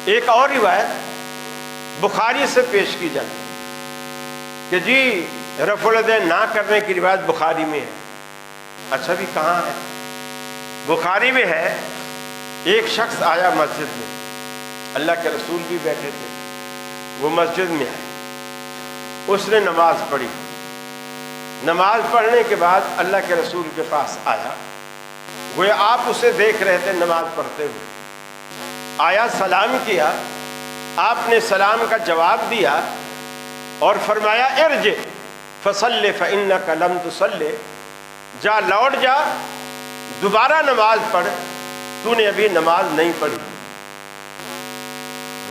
ایک اور روایت بخاری سے پیش کی جاتی کہ جی رفع الیدین نہ کرنے کی روایت بخاری میں ہے. اچھا بھی کہاں ہے؟ بخاری میں ہے. ایک شخص آیا مسجد میں، اللہ کے رسول بھی بیٹھے تھے، وہ مسجد میں آئے، اس نے نماز پڑھی. نماز پڑھنے کے بعد اللہ کے رسول کے پاس آیا، گویا آپ اسے دیکھ رہے تھے نماز پڑھتے ہوئے. آیا، سلام کیا، آپ نے سلام کا جواب دیا اور فرمایا ارجع فصلی فإنک لم تصلی، جا لوٹ جا، دوبارہ نماز پڑھ، تو نے ابھی نماز نہیں پڑھی.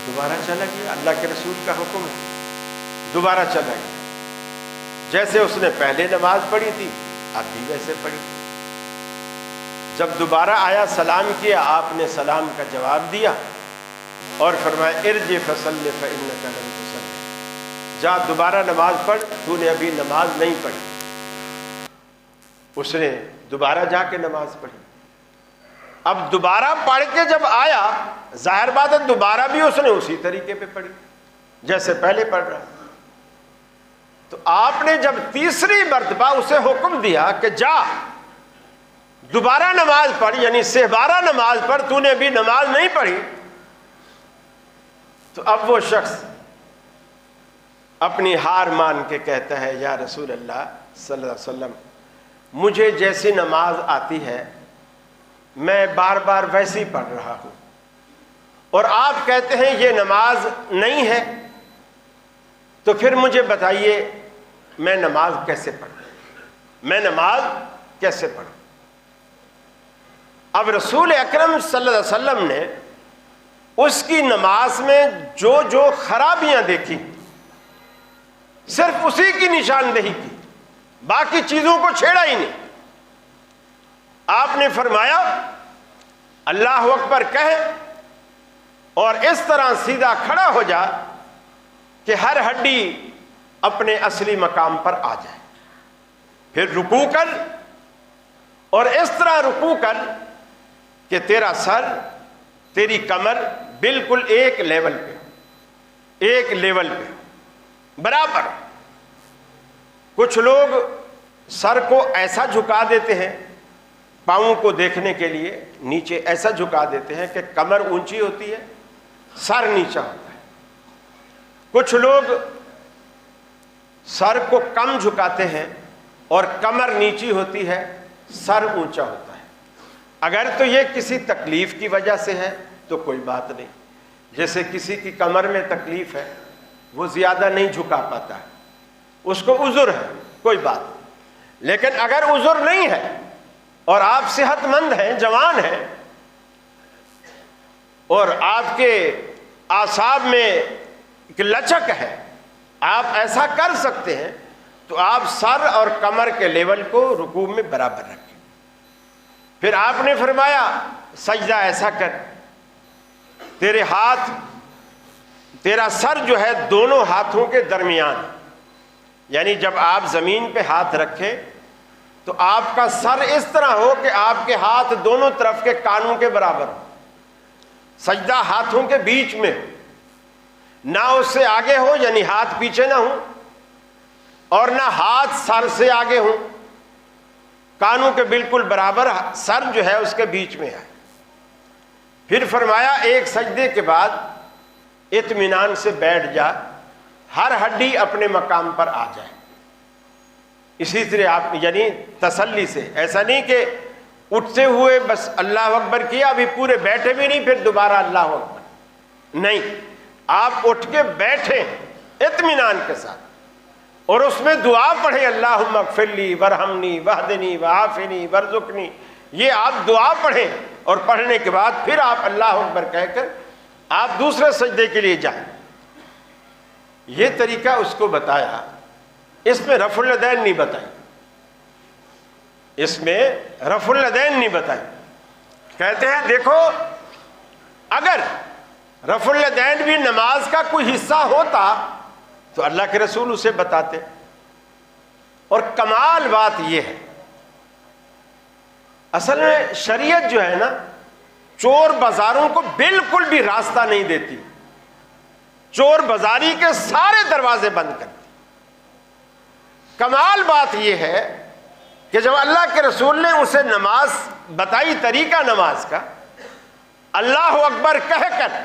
دوبارہ چلا گیا، اللہ کے رسول کا حکم ہے، دوبارہ چلا گیا. جیسے اس نے پہلے نماز پڑھی تھی اب بھی ویسے پڑھی. جب دوبارہ آیا، سلام کیا، آپ نے سلام کا جواب دیا اور فرمایا ارجع فصلی فإنک لم تصلی، جا دوبارہ نماز پڑھ، تو نے ابھی نماز نہیں پڑھی. اس نے دوبارہ جا کے نماز پڑھی. اب دوبارہ پڑھ کے جب آیا، ظاہر بات ہے دوبارہ بھی اس نے اسی طریقے پہ پڑھی جیسے پہلے پڑھ رہا. تو آپ نے جب تیسری مرتبہ اسے حکم دیا کہ جا دوبارہ نماز پڑھ، یعنی سہبارہ نماز پڑھ، تو نے ابھی نماز نہیں پڑھی، تو اب وہ شخص اپنی ہار مان کے کہتا ہے یا رسول اللہ صلی اللہ علیہ وسلم، مجھے جیسی نماز آتی ہے میں بار بار ویسی پڑھ رہا ہوں، اور آپ کہتے ہیں یہ نماز نہیں ہے، تو پھر مجھے بتائیے میں نماز کیسے پڑھوں، میں نماز کیسے پڑھوں. اب رسول اکرم صلی اللہ علیہ وسلم نے اس کی نماز میں جو جو خرابیاں دیکھی صرف اسی کی نشاندہی کی، باقی چیزوں کو چھیڑا ہی نہیں. آپ نے فرمایا اللہ اکبر کہے اور اس طرح سیدھا کھڑا ہو جا کہ ہر ہڈی اپنے اصلی مقام پر آ جائے، پھر رکوع کر اور اس طرح رکوع کر کہ تیرا سر، تیری کمر بالکل ایک لیول پہ برابر. کچھ لوگ سر کو ایسا جھکا دیتے ہیں پاؤں کو دیکھنے کے لیے، نیچے ایسا جھکا دیتے ہیں کہ کمر اونچی ہوتی ہے، سر نیچا ہوتا ہے. کچھ لوگ سر کو کم جھکاتے ہیں اور کمر نیچی ہوتی ہے، سر اونچا ہوتا ہے. اگر تو یہ کسی تکلیف کی وجہ سے ہے تو کوئی بات نہیں، جیسے کسی کی کمر میں تکلیف ہے وہ زیادہ نہیں جھکا پاتا ہے، اس کو عذر ہے، کوئی بات نہیں. لیکن اگر عذر نہیں ہے اور آپ صحت مند ہیں، جوان ہیں، اور آپ کے اعصاب میں ایک لچک ہے، آپ ایسا کر سکتے ہیں، تو آپ سر اور کمر کے لیول کو رکوع میں برابر رکھیں. پھر آپ نے فرمایا سجدہ ایسا کر، تیرے ہاتھ، تیرا سر جو ہے دونوں ہاتھوں کے درمیان، یعنی جب آپ زمین پہ ہاتھ رکھیں تو آپ کا سر اس طرح ہو کہ آپ کے ہاتھ دونوں طرف کے کانوں کے برابر ہو. سجدہ ہاتھوں کے بیچ میں، نہ اس سے آگے ہو یعنی ہاتھ پیچھے نہ ہو، اور نہ ہاتھ سر سے آگے ہو، کانوں کے بالکل برابر، سر جو ہے اس کے بیچ میں ہے. پھر فرمایا ایک سجدے کے بعد اطمینان سے بیٹھ جا، ہر ہڈی اپنے مقام پر آ جائے. اسی طرح آپ یعنی تسلی سے، ایسا نہیں کہ اٹھتے ہوئے بس اللہ اکبر کیا، ابھی پورے بیٹھے بھی نہیں پھر دوبارہ اللہ اکبر، نہیں، آپ اٹھ کے بیٹھیں اطمینان کے ساتھ اور اس میں دعا پڑھیں اللہم اغفر لی ورحمنی واہدنی وعافنی وارزقنی، یہ آپ دعا پڑھیں اور پڑھنے کے بعد پھر آپ اللہ اکبر کہہ کر آپ دوسرے سجدے کے لیے جائیں. یہ طریقہ اس کو بتایا. اس میں رفع الیدین نہیں بتائی، اس میں رفع الیدین نہیں بتائی. کہتے ہیں دیکھو اگر رفع الیدین بھی نماز کا کوئی حصہ ہوتا تو اللہ کے رسول اسے بتاتے. اور کمال بات یہ ہے، اصل میں شریعت جو ہے نا چور بازاروں کو بالکل بھی راستہ نہیں دیتی، چور بازاری کے سارے دروازے بند کرتی۔ کمال بات یہ ہے کہ جب اللہ کے رسول نے اسے نماز بتائی، طریقہ نماز کا، اللہ اکبر کہہ کر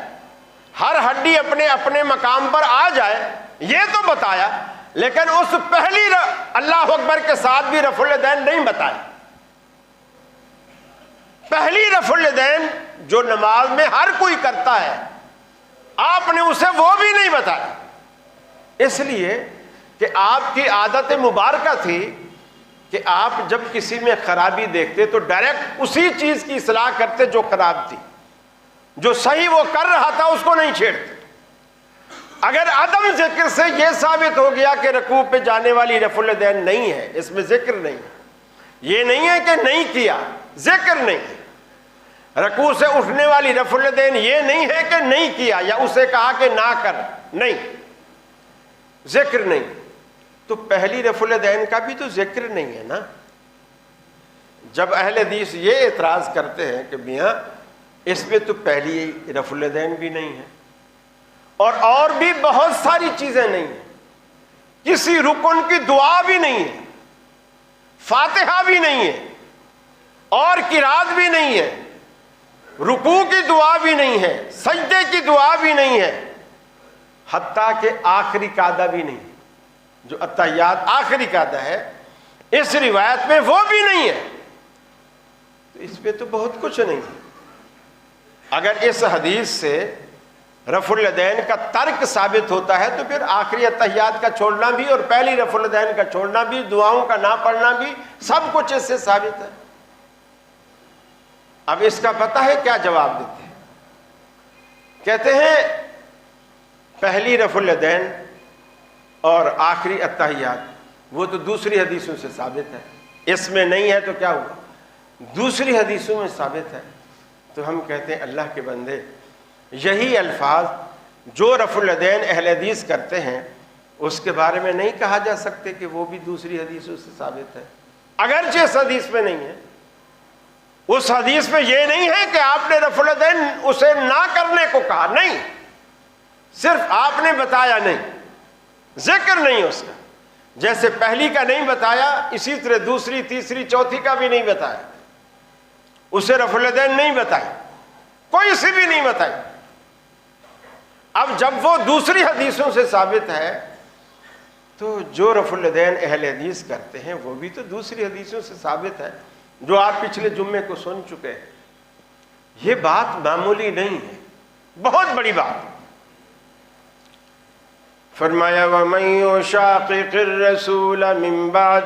ہر ہڈی اپنے اپنے مقام پر آ جائے، یہ تو بتایا، لیکن اس پہلی اللہ اکبر کے ساتھ بھی رفع الیدین نہیں بتایا۔ پہلی رفع الیدین جو نماز میں ہر کوئی کرتا ہے، آپ نے اسے وہ بھی نہیں بتایا، اس لیے کہ آپ کی عادت مبارکہ تھی کہ آپ جب کسی میں خرابی دیکھتے تو ڈائریکٹ اسی چیز کی اصلاح کرتے جو خراب تھی، جو صحیح وہ کر رہا تھا اس کو نہیں چھیڑتے۔ اگر عدم ذکر سے یہ ثابت ہو گیا کہ رکوع پہ جانے والی رفع الیدین نہیں ہے، اس میں ذکر نہیں ہے، یہ نہیں ہے کہ نہیں کیا، ذکر نہیں ہے، رکوع سے اٹھنے والی رفع الیدین یہ نہیں ہے کہ نہیں کیا یا اسے کہا کہ نہ کر، نہیں، ذکر نہیں، تو پہلی رفع الیدین کا بھی تو ذکر نہیں ہے نا۔ جب اہل حدیث یہ اعتراض کرتے ہیں کہ میاں اس میں تو پہلی رفع الیدین بھی نہیں ہے اور بھی بہت ساری چیزیں نہیں ہیں، کسی رکن کی دعا بھی نہیں ہے، فاتحہ بھی نہیں ہے، اور قرات بھی نہیں ہے، رکوع کی دعا بھی نہیں ہے، سجدے کی دعا بھی نہیں ہے، حتیٰ کہ آخری قعدہ بھی نہیں، جو اتحیات آخری قعدہ ہے اس روایت میں وہ بھی نہیں ہے، تو اس پہ تو بہت کچھ نہیں ہے۔ اگر اس حدیث سے رفع الیدین کا ترک ثابت ہوتا ہے تو پھر آخری اتحیات کا چھوڑنا بھی اور پہلی رفع الیدین کا چھوڑنا بھی، دعاؤں کا نہ پڑھنا بھی، سب کچھ اس سے ثابت ہے۔ اب اس کا پتہ ہے کیا جواب دیتے ہیں؟ کہتے ہیں پہلی رفع الیدین اور آخری اتحیات وہ تو دوسری حدیثوں سے ثابت ہے، اس میں نہیں ہے تو کیا ہوا؟ دوسری حدیثوں میں ثابت ہے۔ تو ہم کہتے ہیں اللہ کے بندے، یہی الفاظ جو رفع الیدین اہل حدیث کرتے ہیں اس کے بارے میں نہیں کہا جا سکتے کہ وہ بھی دوسری حدیثوں سے ثابت ہے، اگرچہ اس حدیث میں نہیں ہے۔ اس حدیث میں یہ نہیں ہے کہ آپ نے رفع الیدین اسے نہ کرنے کو کہا، نہیں، صرف آپ نے بتایا نہیں، ذکر نہیں اس کا، جیسے پہلی کا نہیں بتایا اسی طرح دوسری، تیسری، چوتھی کا بھی نہیں بتایا، اسے رفع الیدین نہیں بتائی، کوئی سی بھی نہیں بتائی۔ اب جب وہ دوسری حدیثوں سے ثابت ہے تو جو رفع الیدین اہل حدیث کرتے ہیں وہ بھی تو دوسری حدیثوں سے ثابت ہے جو آپ پچھلے جمعے کو سن چکے ہیں۔ یہ بات معمولی نہیں ہے، بہت بڑی بات۔ فرمایا وَمَن يُشَاقِقِ الرَّسُولَ مِن بَعْدِ